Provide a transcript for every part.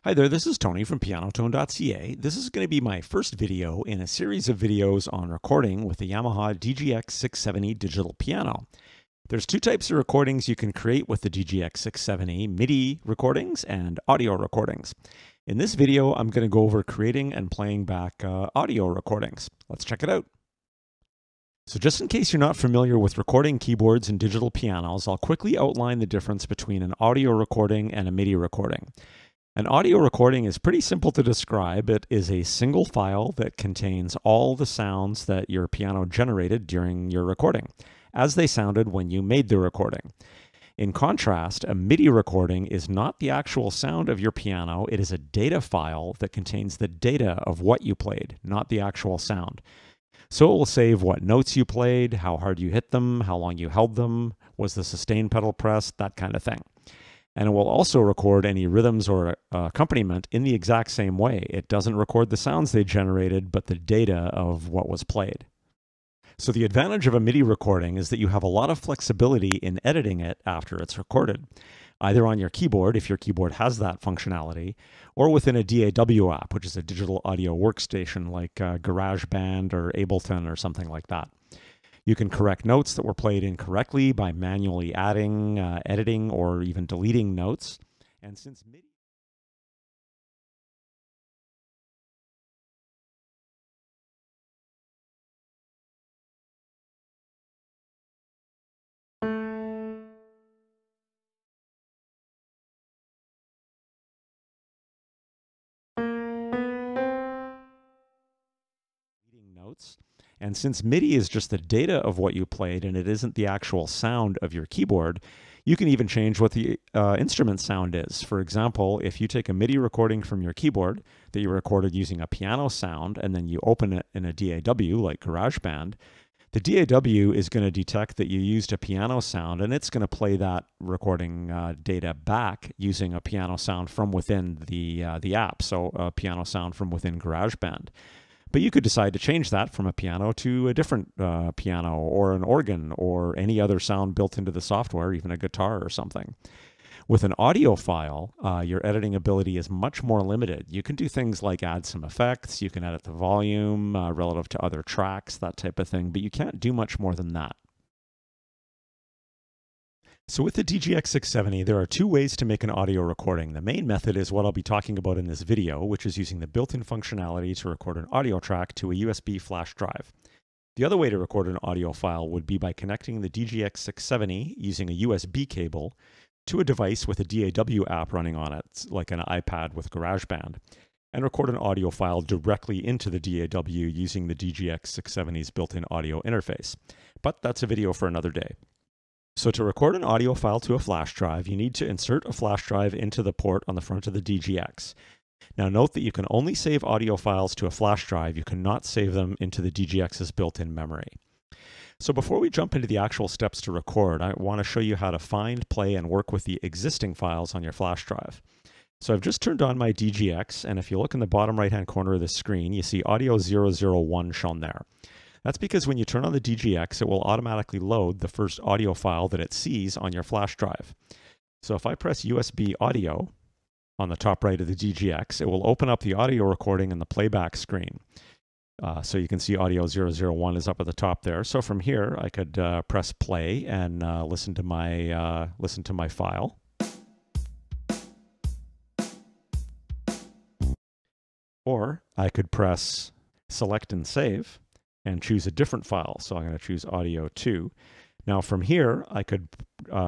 Hi there, this is Tony from pianotone.ca. This is going to be my first video in a series of videos on recording with the Yamaha DGX-670 digital piano. There's two types of recordings you can create with the DGX-670, MIDI recordings and audio recordings. In this video, I'm going to go over creating and playing back audio recordings. Let's check it out. So just in case you're not familiar with recording keyboards and digital pianos, I'll quickly outline the difference between an audio recording and a MIDI recording. An audio recording is pretty simple to describe. It is a single file that contains all the sounds that your piano generated during your recording, as they sounded when you made the recording. In contrast, a MIDI recording is not the actual sound of your piano. It is a data file that contains the data of what you played, not the actual sound. So it will save what notes you played, how hard you hit them, how long you held them, was the sustain pedal pressed, that kind of thing. And it will also record any rhythms or accompaniment in the exact same way. It doesn't record the sounds they generated, but the data of what was played. So the advantage of a MIDI recording is that you have a lot of flexibility in editing it after it's recorded, either on your keyboard, if your keyboard has that functionality, or within a DAW app, which is a digital audio workstation like GarageBand or Ableton or something like that. You can correct notes that were played incorrectly by manually adding, editing, or even deleting notes. And since MIDI notes, and since MIDI is just the data of what you played and it isn't the actual sound of your keyboard, you can even change what the instrument sound is. For example, if you take a MIDI recording from your keyboard that you recorded using a piano sound and then you open it in a DAW like GarageBand, the DAW is going to detect that you used a piano sound and it's going to play that recording data back using a piano sound from within the app, so a piano sound from within GarageBand. But you could decide to change that from a piano to a different piano or an organ or any other sound built into the software, even a guitar or something. With an audio file, your editing ability is much more limited. You can do things like add some effects, you can edit the volume relative to other tracks, that type of thing, but you can't do much more than that. So with the DGX-670, there are two ways to make an audio recording. The main method is what I'll be talking about in this video, which is using the built-in functionality to record an audio track to a USB flash drive. The other way to record an audio file would be by connecting the DGX-670 using a USB cable to a device with a DAW app running on it, like an iPad with GarageBand, and record an audio file directly into the DAW using the DGX-670's built-in audio interface. But that's a video for another day. So to record an audio file to a flash drive, you need to insert a flash drive into the port on the front of the DGX. Now note that you can only save audio files to a flash drive. You cannot save them into the DGX's built-in memory. So before we jump into the actual steps to record, I want to show you how to find, play, and work with the existing files on your flash drive. So I've just turned on my DGX, and if you look in the bottom right-hand corner of the screen, you see audio 001 shown there. That's because when you turn on the DGX, it will automatically load the first audio file that it sees on your flash drive. So if I press USB audio on the top right of the DGX, it will open up the audio recording in the playback screen. So you can see audio 001 is up at the top there. So from here, I could press play and listen to my file. Or I could press select and save and choose a different file. So I'm going to choose audio 2. Now from here, I could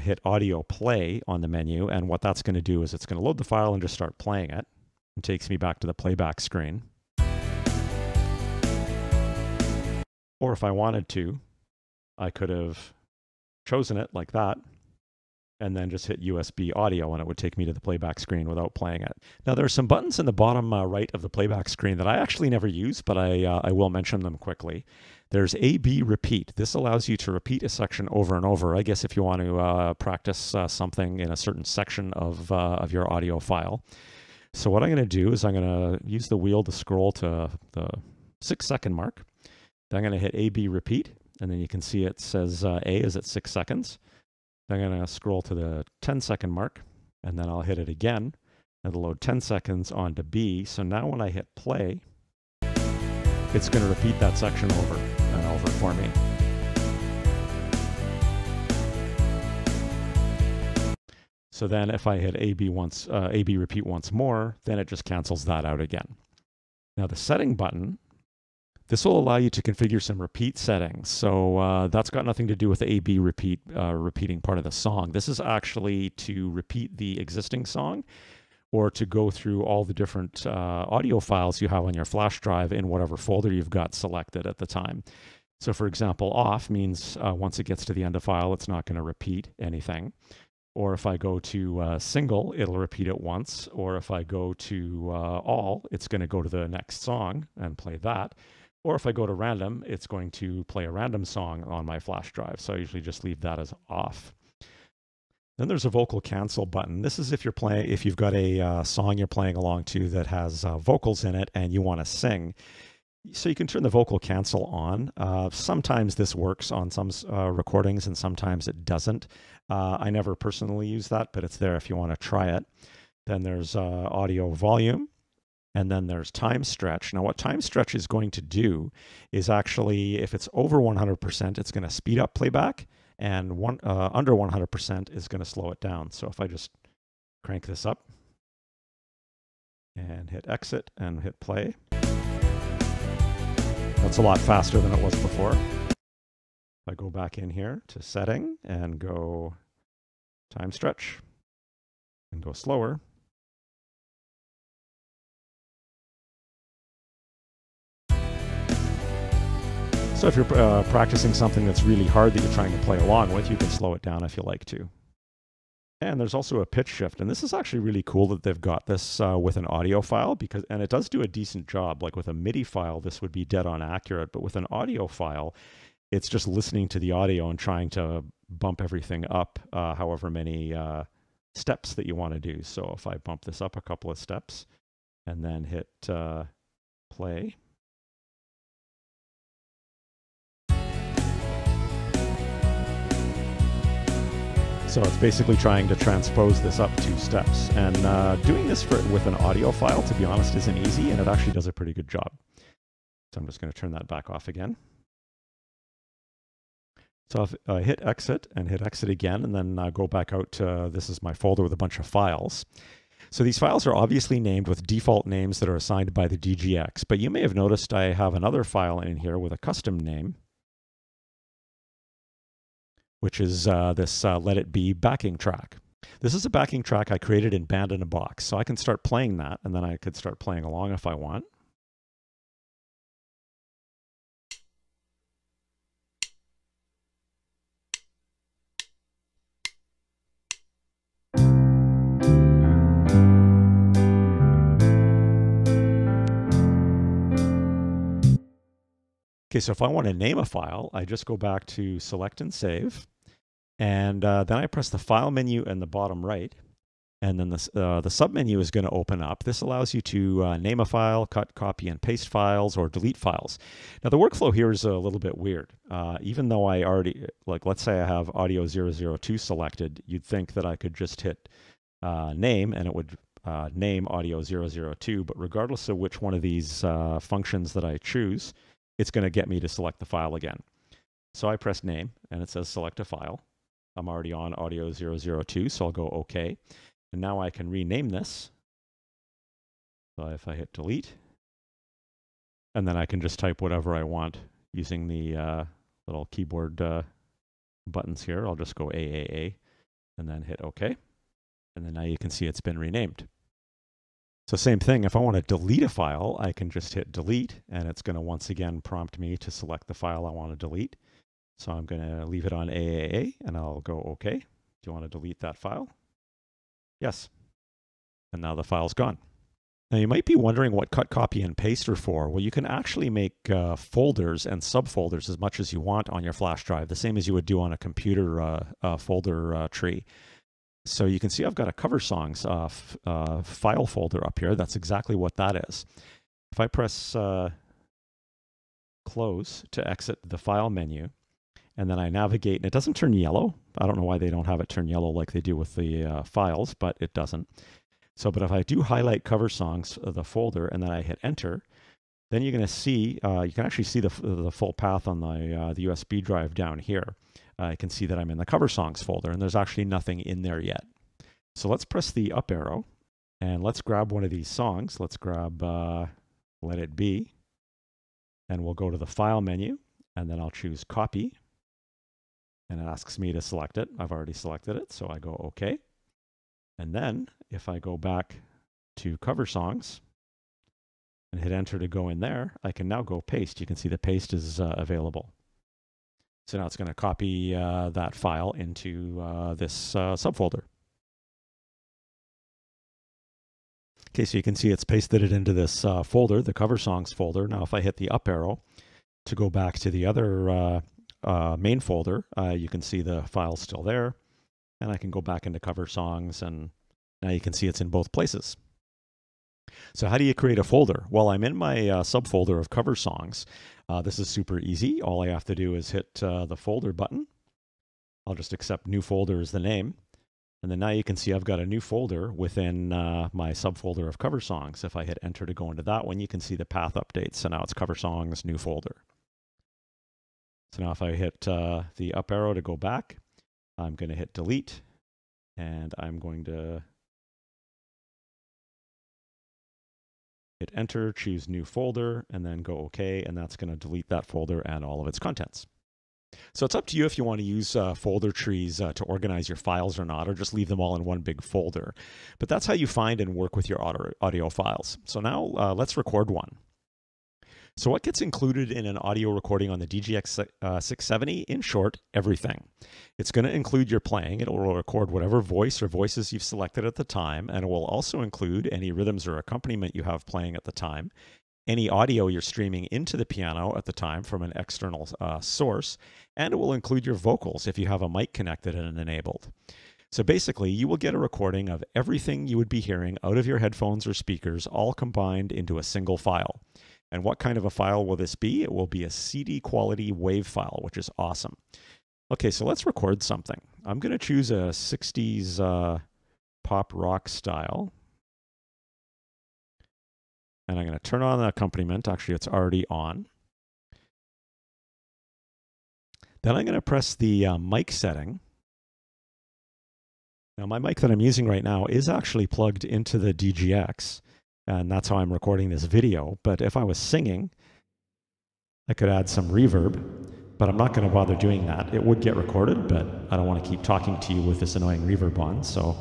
hit audio play on the menu, and what that's going to do is it's going to load the file and just start playing it. It takes me back to the playback screen. Or if I wanted to, I could have chosen it like that, and then just hit USB audio and it would take me to the playback screen without playing it. Now there are some buttons in the bottom right of the playback screen that I actually never use, but I will mention them quickly. There's A-B repeat. This allows you to repeat a section over and over, I guess if you want to practice something in a certain section of your audio file. So what I'm going to do is I'm going to use the wheel to scroll to the 6-second mark. Then I'm going to hit A-B repeat, and then you can see it says A is at 6 seconds. I'm going to scroll to the 10-second mark, and then I'll hit it again. It'll load 10 seconds onto B. So now when I hit play, it's going to repeat that section over and over for me. So then if I hit AB repeat once more, then it just cancels that out again. Now the setting button, this will allow you to configure some repeat settings. So that's got nothing to do with the AB repeating part of the song. This is actually to repeat the existing song or to go through all the different audio files you have on your flash drive in whatever folder you've got selected at the time. So for example, off means once it gets to the end of file, it's not going to repeat anything. Or if I go to single, it'll repeat it once. Or if I go to all, it's going to go to the next song and play that. Or if I go to random, it's going to play a random song on my flash drive. So I usually just leave that as off. Then there's a vocal cancel button. This is if you've got a song you're playing along to that has vocals in it and you want to sing. So you can turn the vocal cancel on. Sometimes this works on some recordings and sometimes it doesn't. I never personally use that, but it's there if you want to try it. Then there's audio volume, and then there's time stretch. Now what time stretch is going to do is actually, if it's over 100%, it's going to speed up playback, and under 100% is going to slow it down. So if I just crank this up and hit exit and hit play, that's a lot faster than it was before. If I go back in here to setting and go time stretch and go slower, so if you're practicing something that's really hard that you're trying to play along with, you can slow it down if you like to. And there's also a pitch shift, and this is actually really cool that they've got this with an audio file, and it does do a decent job. Like with a MIDI file, this would be dead on accurate, but with an audio file, it's just listening to the audio and trying to bump everything up however many steps that you want to do. So if I bump this up a couple of steps and then hit play, so it's basically trying to transpose this up 2 steps. And doing this with an audio file, to be honest, isn't easy, and it actually does a pretty good job. So I'm just going to turn that back off again. So if I hit exit and hit exit again, and then go back out to, this is my folder with a bunch of files. So these files are obviously named with default names that are assigned by the DGX, but you may have noticed I have another file in here with a custom name, which is this Let It Be backing track. This is a backing track I created in Band in a Box, so I can start playing that, and then I could start playing along if I want. Okay, so if I want to name a file, I just go back to Select and Save, and then I press the File menu in the bottom right, and then the submenu is going to open up. This allows you to name a file, cut, copy, and paste files, or delete files. Now, the workflow here is a little bit weird. Even though I already, like, let's say I have Audio 002 selected, you'd think that I could just hit name, and it would name Audio 002, but regardless of which one of these functions that I choose, it's going to get me to select the file again. So I press name, and it says select a file. I'm already on Audio 002, so I'll go OK. And now I can rename this. So if I hit delete, and then I can just type whatever I want using the little keyboard buttons here. I'll just go AAA, and then hit OK. And then now you can see it's been renamed. So same thing, if I want to delete a file, I can just hit delete, and it's going to once again prompt me to select the file I want to delete. So I'm going to leave it on AAA, and I'll go OK. Do you want to delete that file? Yes. And now the file's gone. Now you might be wondering what cut, copy, and paste are for. Well, you can actually make folders and subfolders as much as you want on your flash drive, the same as you would do on a computer folder tree. So you can see I've got a cover songs file folder up here. That's exactly what that is. If I press close to exit the file menu, and then I navigate, and it doesn't turn yellow. I don't know why they don't have it turn yellow like they do with the files, but it doesn't. So, but if I do highlight cover songs, the folder, and then I hit enter, then you're going to see, you can actually see the full path on the USB drive down here. You can see that I'm in the cover songs folder, and there's actually nothing in there yet. So let's press the up arrow, and let's grab one of these songs. Let's grab Let It Be, and we'll go to the File menu, and then I'll choose Copy, and it asks me to select it. I've already selected it, so I go OK. And then if I go back to Cover Songs and hit enter to go in there, I can now go paste. You can see the paste is available. So now it's going to copy that file into this subfolder. Okay, so you can see it's pasted it into this folder, the Cover Songs folder. Now if I hit the up arrow to go back to the other main folder, you can see the file's still there. And I can go back into Cover Songs, and now you can see it's in both places. So how do you create a folder? Well, I'm in my subfolder of Cover Songs. This is super easy. All I have to do is hit the folder button. I'll just accept New Folder as the name. And then now you can see I've got a new folder within my subfolder of Cover Songs. If I hit enter to go into that one, you can see the path updates. So now it's Cover Songs, New Folder. So now if I hit the up arrow to go back, I'm going to hit delete, and I'm going to hit enter, choose new folder, and then go OK, and that's going to delete that folder and all of its contents. So it's up to you if you want to use folder trees to organize your files or not, or just leave them all in one big folder. But that's how you find and work with your audio files. So now let's record one. So what gets included in an audio recording on the DGX-670? In short, everything. It's going to include your playing. It will record whatever voice or voices you've selected at the time, and it will also include any rhythms or accompaniment you have playing at the time, any audio you're streaming into the piano at the time from an external source, and it will include your vocals if you have a mic connected and enabled. So basically, you will get a recording of everything you would be hearing out of your headphones or speakers, all combined into a single file. And what kind of a file will this be? It will be a CD quality WAV file, which is awesome. Okay, so let's record something. I'm going to choose a 60s pop rock style. And I'm going to turn on the accompaniment. Actually, it's already on. Then I'm going to press the mic setting. Now, my mic that I'm using right now is actually plugged into the DGX. And that's how I'm recording this video. But if I was singing, I could add some reverb, but I'm not going to bother doing that. It would get recorded, but I don't want to keep talking to you with this annoying reverb on, so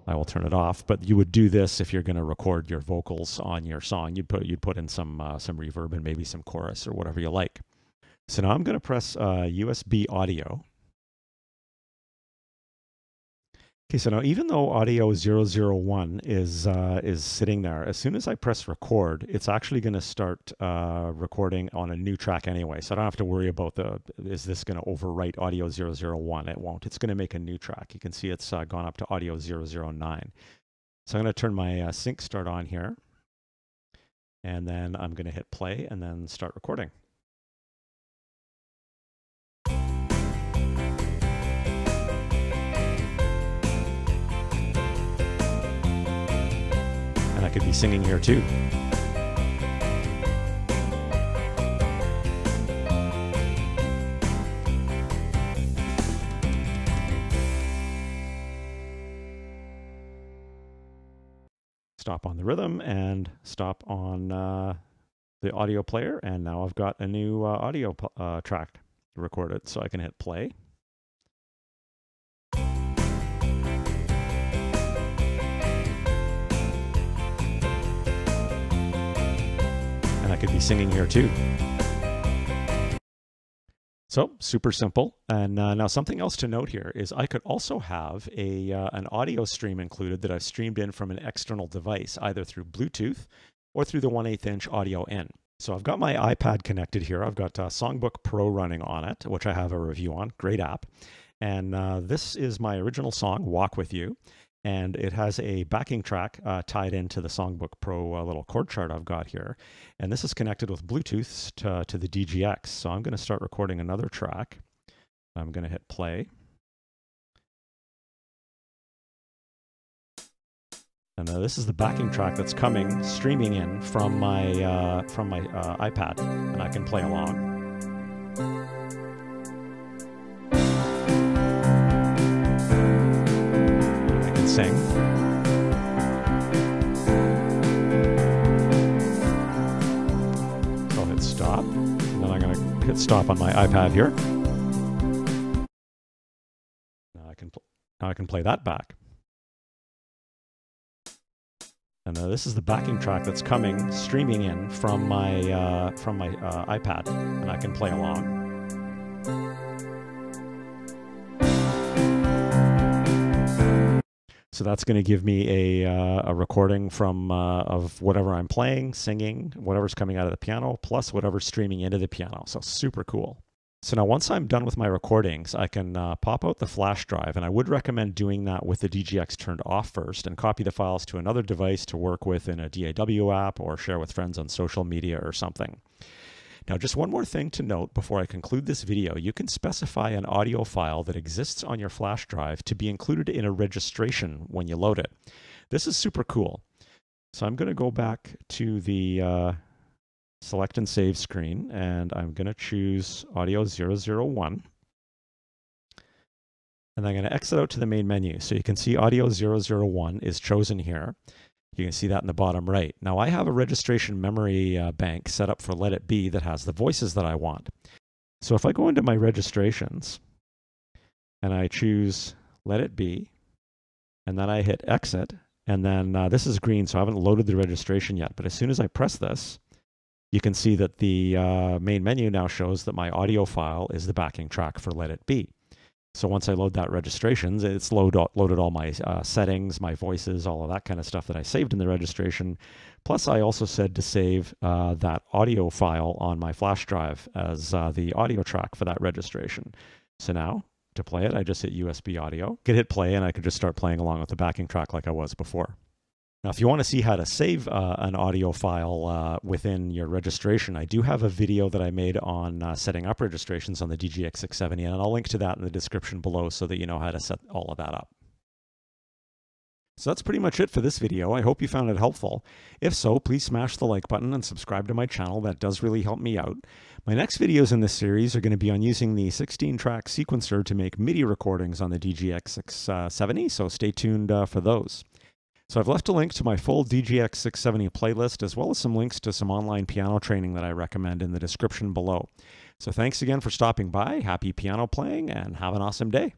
I will turn it off. But you would do this if you're going to record your vocals on your song. You'd put in some reverb and maybe some chorus or whatever you like. So now I'm going to press USB audio. Okay, so now even though audio 001 is sitting there, as soon as I press record, it's actually going to start recording on a new track anyway. So I don't have to worry about is this going to overwrite audio 001? It won't. It's going to make a new track. You can see it's gone up to audio 009. So I'm going to turn my sync start on here. And then I'm going to hit play and then start recording. I could be singing here too. Stop on the rhythm and stop on the audio player, and now I've got a new audio track recorded, so I can hit play. And I could be singing here too. So super simple. And now something else to note here is I could also have an audio stream included that I've streamed in from an external device, either through Bluetooth or through the 1/8 inch audio in. So I've got my iPad connected here. I've got Songbook Pro running on it, which I have a review on. Great app. And this is my original song, Walk With You. And it has a backing track tied into the Songbook Pro little chord chart I've got here. And this is connected with Bluetooth to the DGX. So I'm going to start recording another track. I'm going to hit play. And this is the backing track that's coming, streaming in from my iPad, and I can play along. I can sing. So I'll hit stop, and then I'm going to hit stop on my iPad here. Now I can play that back. And this is the backing track that's coming, streaming in from my iPad, and I can play along. So that's going to give me a recording from of whatever I'm playing, singing, whatever's coming out of the piano, plus whatever's streaming into the piano. So super cool. So now once I'm done with my recordings, I can pop out the flash drive, and I would recommend doing that with the DGX turned off first and copy the files to another device to work with in a DAW app or share with friends on social media or something. Now just one more thing to note before I conclude this video, you can specify an audio file that exists on your flash drive to be included in a registration when you load it. This is super cool. So I'm going to go back to the select and save screen, and I'm going to choose audio 001, and I'm going to exit out to the main menu. So you can see audio 001 is chosen here. You can see that in the bottom right. Now I have a registration memory bank set up for Let It Be that has the voices that I want. So if I go into my registrations and I choose Let It Be, and then I hit exit, and then this is green, so I haven't loaded the registration yet, but as soon as I press this, you can see that the main menu now shows that my audio file is the backing track for Let It Be. So once I load that registrations, it's loaded all my settings, my voices, all of that kind of stuff that I saved in the registration. Plus, I also said to save that audio file on my flash drive as the audio track for that registration. So now, to play it, I just hit USB audio, could hit play, and I could just start playing along with the backing track like I was before. Now, if you want to see how to save an audio file within your registration, I do have a video that I made on setting up registrations on the DGX-670, and I'll link to that in the description below so that you know how to set all of that up. So that's pretty much it for this video. I hope you found it helpful. If so, please smash the like button and subscribe to my channel. That does really help me out. My next videos in this series are going to be on using the 16-track sequencer to make MIDI recordings on the DGX-670, so stay tuned for those. So I've left a link to my full DGX-670 playlist, as well as some links to some online piano training that I recommend in the description below. So thanks again for stopping by, happy piano playing, and have an awesome day.